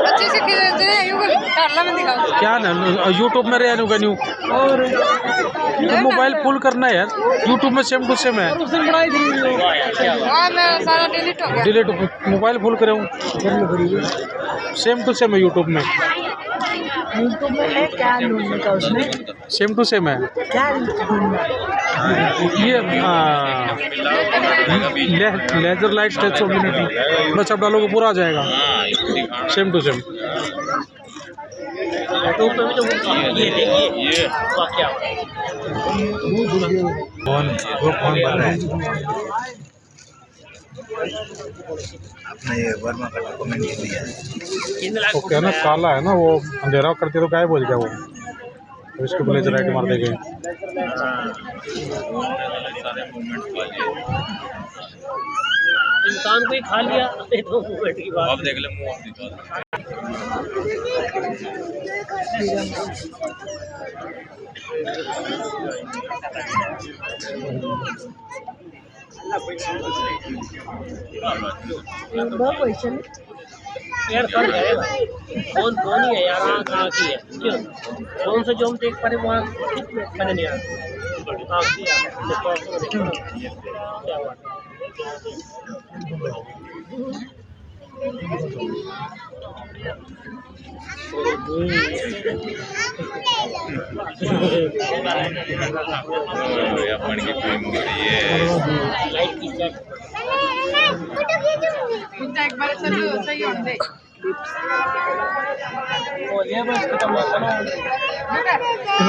अच्छे से क्या ना यूट्यूब में रहने का न्यू और तो मोबाइल फुल करना है यार। यूट्यूब में सेम टू सेम है। सारा डिलीट हो गया। डिलीट मोबाइल फुल करे हूँ सेम टू सेम है यूट्यूब में। यूट्यूब में है क्या ढूंढने का उसमें? सेम टू सेम है क्या ढूंढना? ये लेजर लाइट स्ट्रेचेबिलिटी बस अब डालोगे पूरा आ जाएगा सेम टू सेम। यूट्यूब पे भी तो ये क्या आपने ये वर्मा का डॉक्यूमेंट दिया है वो क्या ना काला है ना वो अंधेरा करते तो गायब हो गया वो तो इसके ब्लेजर लाइट मार देंगे। इंसान को ही खा लिया तो मूवमेंट की बात। अब देख ले मुंह अपनी बात। यार फर्क है फोन फोन ही है यार। कहाँ की है क्यों फोन से जो हम देख पा रहे वहाँ मैंने नहीं आया क्या बात लाइट की सेट एक बार चलो सही होने दे। ये बस खत्म हो गया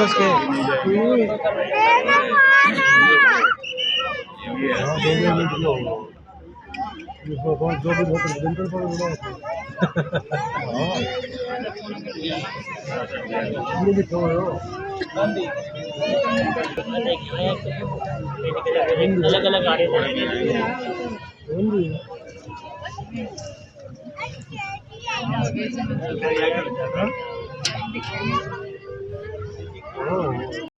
बस के जो भी अलग अलग आ रहे थे।